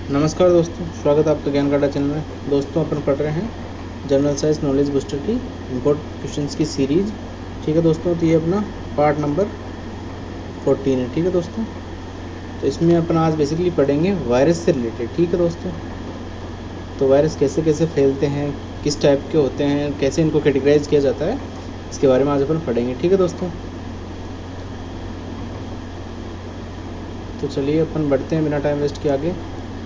नमस्कार दोस्तों, स्वागत है आपका ज्ञान काटा चैनल में। दोस्तों अपन पढ़ रहे हैं जनरल साइंस नॉलेज बूस्टर की इम्पोर्टेंट क्वेश्चंस की सीरीज। ठीक है दोस्तों, तो ये अपना पार्ट नंबर 14 है। ठीक है दोस्तों, तो इसमें अपन आज बेसिकली पढ़ेंगे वायरस से रिलेटेड। ठीक है दोस्तों, तो वायरस कैसे कैसे फैलते हैं, किस टाइप के होते हैं, कैसे इनको कैटेगराइज किया जाता है, इसके बारे में आज अपन पढ़ेंगे। ठीक है दोस्तों, तो चलिए अपन बढ़ते हैं बिना टाइम वेस्ट किए आगे।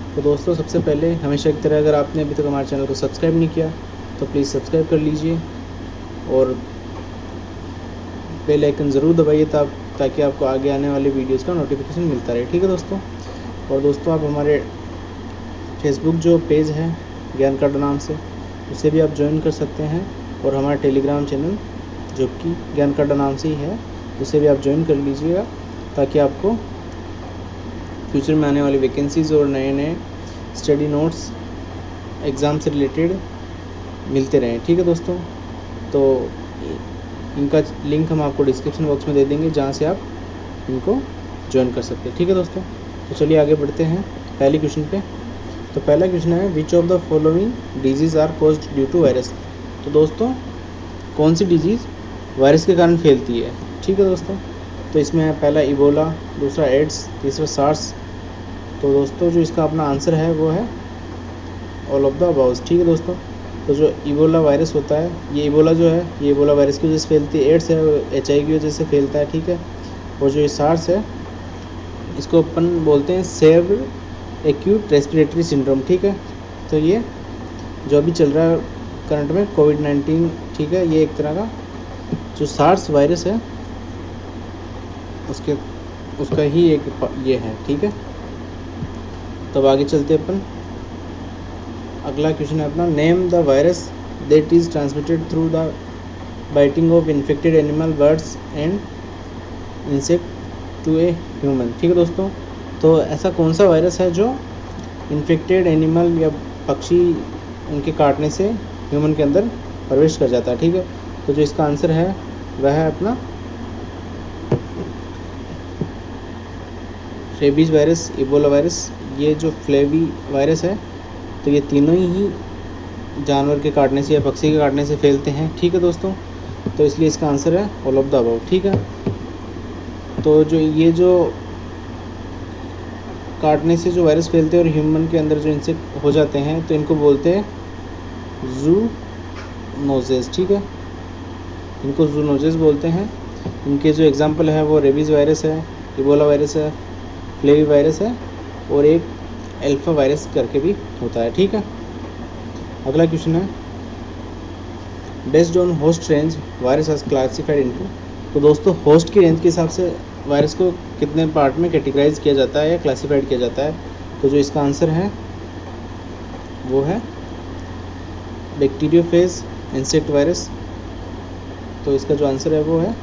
तो दोस्तों सबसे पहले हमेशा की तरह अगर आपने अभी तक हमारे चैनल को सब्सक्राइब नहीं किया तो प्लीज़ सब्सक्राइब कर लीजिए और बेल आइकन ज़रूर दबाइए ताकि आपको आगे आने वाले वीडियोस का नोटिफिकेशन मिलता रहे। ठीक है दोस्तों, और दोस्तों आप हमारे फेसबुक जो पेज है ज्ञान काटा नाम से, उसे भी आप ज्वाइन कर सकते हैं, और हमारा टेलीग्राम चैनल जो कि ज्ञान काटा नाम से ही है, उसे भी आप ज्वाइन कर लीजिएगा ताकि आपको फ्यूचर में आने वाली वैकेंसीज़ और नए नए स्टडी नोट्स एग्ज़ाम से रिलेटेड मिलते रहें। ठीक है दोस्तों, तो इनका लिंक हम आपको डिस्क्रिप्शन बॉक्स में दे देंगे जहाँ से आप इनको ज्वाइन कर सकते हैं। ठीक है दोस्तों, तो चलिए आगे बढ़ते हैं पहले क्वेश्चन पे। तो पहला क्वेश्चन है which of the following diseases are caused due to virus. तो दोस्तों कौन सी डिजीज़ वायरस के कारण फैलती है। ठीक है दोस्तों, तो इसमें है पहला इबोला, दूसरा एड्स, तीसरा सार्स। तो दोस्तों जो इसका अपना आंसर है वो है ऑल ऑफ द अबाउज। ठीक है दोस्तों, तो जो इबोला वायरस होता है, ये इबोला जो है ये इबोला वायरस की वजह से फैलती है। एड्स है वो HIV की वजह से फैलता है। ठीक है, और जो ये सार्स है इसको अपन बोलते हैं सेवर एक्यूट रेस्पिरेटरी सिंड्रोम। ठीक है, तो ये जो अभी चल रहा है करंट में कोविड-19, ठीक है, ये एक तरह का जो सार्स वायरस है उसका ही एक ये है। ठीक है, तब आगे चलते अपन। अगला क्वेश्चन है अपना name the virus that is transmitted through the biting of infected animal, birds and insect to a human. ठीक है दोस्तों, तो ऐसा कौन सा वायरस है जो इन्फेक्टेड एनिमल या पक्षी उनके काटने से ह्यूमन के अंदर प्रवेश कर जाता है। ठीक है, तो जो इसका आंसर है वह है अपना रेबीज वायरस, इबोला वायरस, ये जो फ्लेवी वायरस है, तो ये तीनों ही जानवर के काटने से या पक्षी के काटने से फैलते हैं। ठीक है दोस्तों, तो इसलिए इसका आंसर है ऑल ऑफ द अबव। ठीक है, तो जो ये जो काटने से जो वायरस फैलते हैं और ह्यूमन के अंदर जो इंसेक्ट हो जाते हैं, तो इनको बोलते हैं जूनोजेस। ठीक है, इनको जूनोजेस बोलते हैं। इनके जो एग्जाम्पल है वो रेबीज वायरस है, इबोला वायरस है, फ्लेवी वायरस है, और एक अल्फा वायरस करके भी होता है। ठीक है, अगला क्वेश्चन है based on host range virus has classified into. तो दोस्तों होस्ट की रेंज के हिसाब से वायरस को कितने पार्ट में कैटेगराइज किया जाता है या क्लासिफाइड किया जाता है। तो जो इसका आंसर है वो है बैक्टीरियोफेज, इंसेक्ट वायरस। तो इसका जो आंसर है वो है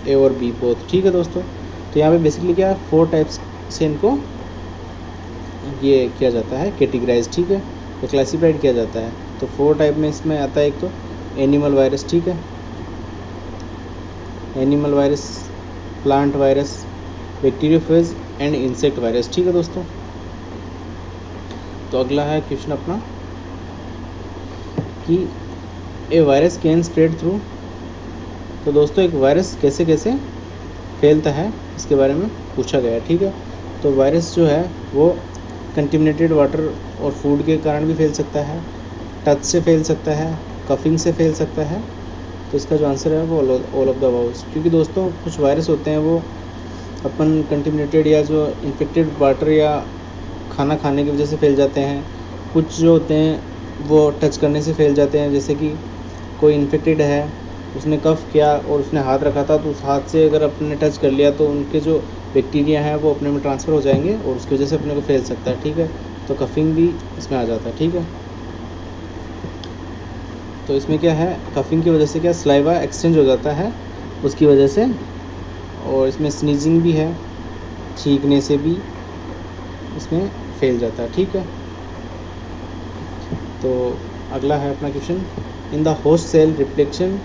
ए और बी बोथ। ठीक है दोस्तों, तो यहाँ पे बेसिकली क्या है 4 टाइप्स से इनको ये किया जाता है कैटेगराइज। ठीक है, तो क्लासिफाइड किया जाता है। तो 4 टाइप में इसमें आता है एक तो एनिमल वायरस, ठीक है, animal virus, plant virus, bacteriophage and insect virus. ठीक है दोस्तों, तो अगला है क्वेश्चन अपना कि ए वायरस कैन स्प्रेड थ्रू। तो दोस्तों एक वायरस कैसे कैसे फैलता है इसके बारे में पूछा गया है। ठीक है, तो वायरस जो है वो कंटेमिनेटेड वाटर और फूड के कारण भी फैल सकता है, टच से फैल सकता है, कफिंग से फैल सकता है। तो इसका जो आंसर है वो ऑल ऑफ द अबाउज। क्योंकि दोस्तों कुछ वायरस होते हैं वो अपन कंटेमिनेटेड या जो इन्फेक्टेड वाटर या खाना खाने की वजह से फैल जाते हैं। कुछ जो होते हैं वो टच करने से फैल जाते हैं, जैसे कि कोई इन्फेक्टेड है, उसने कफ किया और उसने हाथ रखा था, तो उस हाथ से अगर अपने टच कर लिया तो उनके जो बैक्टीरिया हैं वो अपने में ट्रांसफ़र हो जाएंगे और उसकी वजह से अपने को फैल सकता है। ठीक है, तो कफिंग भी इसमें आ जाता है। ठीक है, तो इसमें क्या है कफिंग की वजह से क्या सलाइवा एक्सचेंज हो जाता है उसकी वजह से, और इसमें स्नीजिंग भी है, छींकने से भी इसमें फैल जाता है। ठीक है, तो अगला है अपना question in the host cell replication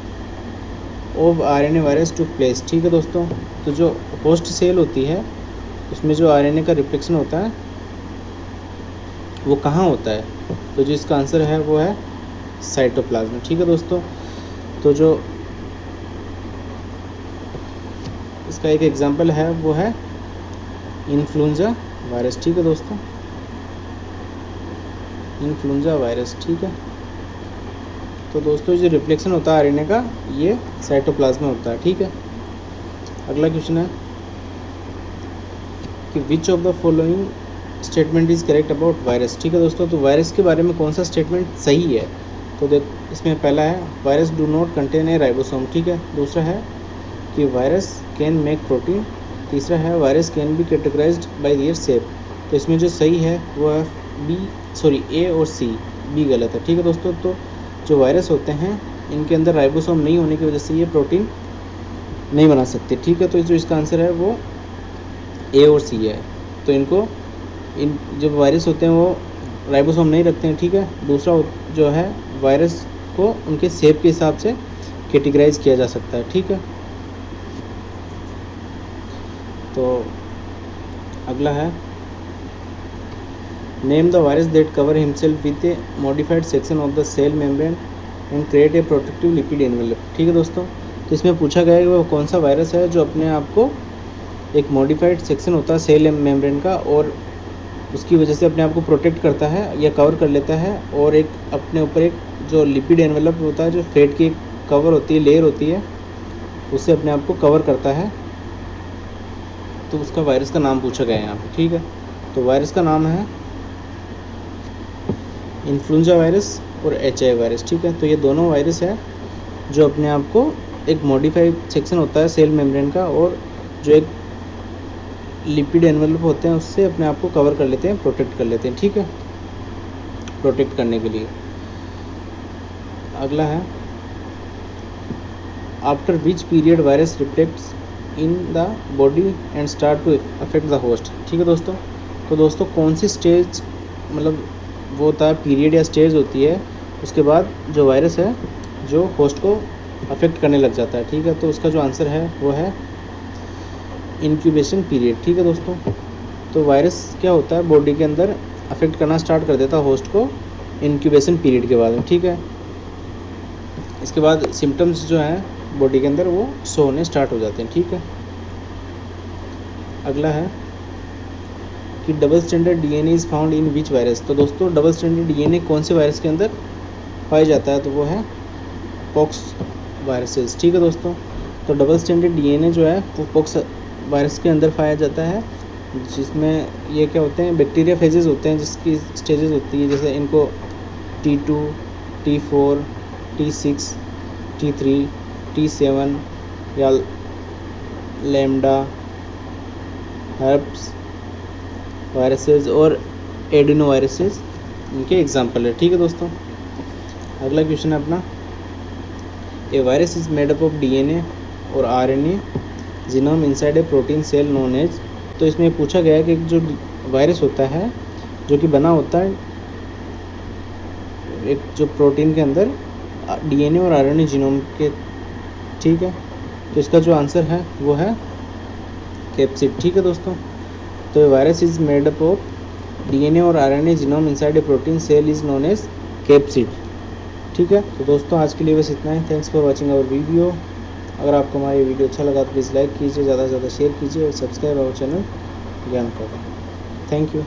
of RNA virus to place. ठीक है दोस्तों, तो जो होस्ट सेल होती है उसमें जो RNA का रिप्लेक्शन होता है वो कहाँ होता है, तो जो इसका आंसर है वो है साइटोप्लाज्म। ठीक है दोस्तों, तो जो इसका एक एग्जांपल है वो है इन्फ्लुएंजा वायरस। ठीक है दोस्तों, इन्फ्लुएंजा वायरस। ठीक है, तो दोस्तों जो रिफ्लेक्शन होता है आरएनए का, ये साइटोप्लाज्म में होता है। ठीक है, अगला क्वेश्चन है कि विच of the following statement is correct about virus. ठीक है दोस्तों, तो वायरस के बारे में कौन सा स्टेटमेंट सही है, तो देख इसमें पहला है virus do not contain a ribosome. ठीक है, दूसरा है कि वायरस कैन मेक प्रोटीन, तीसरा है virus can be categorised bye their shape. तो इसमें जो सही है वो है ए और सी, बी गलत है। ठीक है दोस्तों, तो जो वायरस होते हैं इनके अंदर राइबोसोम नहीं होने की वजह से ये प्रोटीन नहीं बना सकते। ठीक है, तो जो इसका आंसर है वो ए और सी है। तो इनको इन जो वायरस होते हैं वो राइबोसोम नहीं रखते हैं। ठीक है, दूसरा जो है वायरस को उनके शेप के हिसाब से कैटेगराइज किया जा सकता है। ठीक है, तो अगला है name the virus that cover himself with a modified section of the cell membrane and create a protective lipid envelope. ठीक है दोस्तों, तो इसमें पूछा गया है कि वो कौन सा वायरस है जो अपने आप को एक मॉडिफाइड सेक्शन होता है सेल मेम्ब्रेन का, और उसकी वजह से अपने आप को प्रोटेक्ट करता है या कवर कर लेता है, और एक अपने ऊपर एक जो लिपिड एनवेलप होता है, जो फैट की कवर होती है, लेयर होती है, उससे अपने आप को कवर करता है। तो उसका वायरस का नाम पूछा गया है यहाँ पे। ठीक है, तो वायरस का नाम है इन्फ्लुएंजा वायरस और HIV वायरस। ठीक है, तो ये दोनों वायरस है जो अपने आप को एक मॉडिफाइड सेक्शन होता है सेल मेम्ब्रेन का, और जो एक लिपिड एनवेलप होते हैं उससे अपने आप को कवर कर लेते हैं, प्रोटेक्ट कर लेते हैं। ठीक है, प्रोटेक्ट करने के लिए। अगला है after which period virus reflects in the body and start to affect the host. ठीक है दोस्तों, तो दोस्तों कौन सी स्टेज, मतलब वो होता है पीरियड या स्टेज होती है, उसके बाद जो वायरस है जो होस्ट को अफेक्ट करने लग जाता है। ठीक है, तो उसका जो आंसर है वो है इंक्यूबेशन पीरियड। ठीक है दोस्तों, तो वायरस क्या होता है बॉडी के अंदर अफेक्ट करना स्टार्ट कर देता है होस्ट को इंक्यूबेशन पीरियड के बाद में। ठीक है, इसके बाद सिम्टम्स जो हैं बॉडी के अंदर वो शो होने स्टार्ट हो जाते हैं। ठीक है, अगला है कि double standard DNA is found in which virus. तो दोस्तों डबल स्टैंडर्ड DNA कौन से वायरस के अंदर पाया जाता है, तो वो है पॉक्स वायरसेस। ठीक है दोस्तों, तो डबल स्टैंडर्ड DNA जो है वो पॉक्स वायरस के अंदर पाया जाता है, जिसमें ये क्या होते हैं बैक्टीरिया फेजेस होते हैं, जिसकी स्टेजेस होती है, जैसे इनको T2, T4, T6, T3, T7 या लैम्डा, हर्प्स वायरसेस और एडिनो वायरसेस इनके एग्जाम्पल है। ठीक है दोस्तों, अगला क्वेश्चन है अपना a virus is made up of DNA और RNA genome inside a protein cell known as. तो इसमें पूछा गया है कि जो वायरस होता है जो कि बना होता है एक जो प्रोटीन के अंदर DNA और RNA जीनोम के। ठीक है, तो इसका जो आंसर है वो है कैप्सिड। ठीक है दोस्तों, तो virus is made up of DNA और RNA genome inside a protein cell is known as capsid. ठीक है, तो दोस्तों आज के लिए बस इतना ही। Thanks for watching our video. अगर आपको हमारी वीडियो अच्छा लगा तो प्लीज़ लाइक कीजिए, ज़्यादा से ज़्यादा शेयर कीजिए और सब्सक्राइब आवर चैनल ज्ञान करें। Thank you.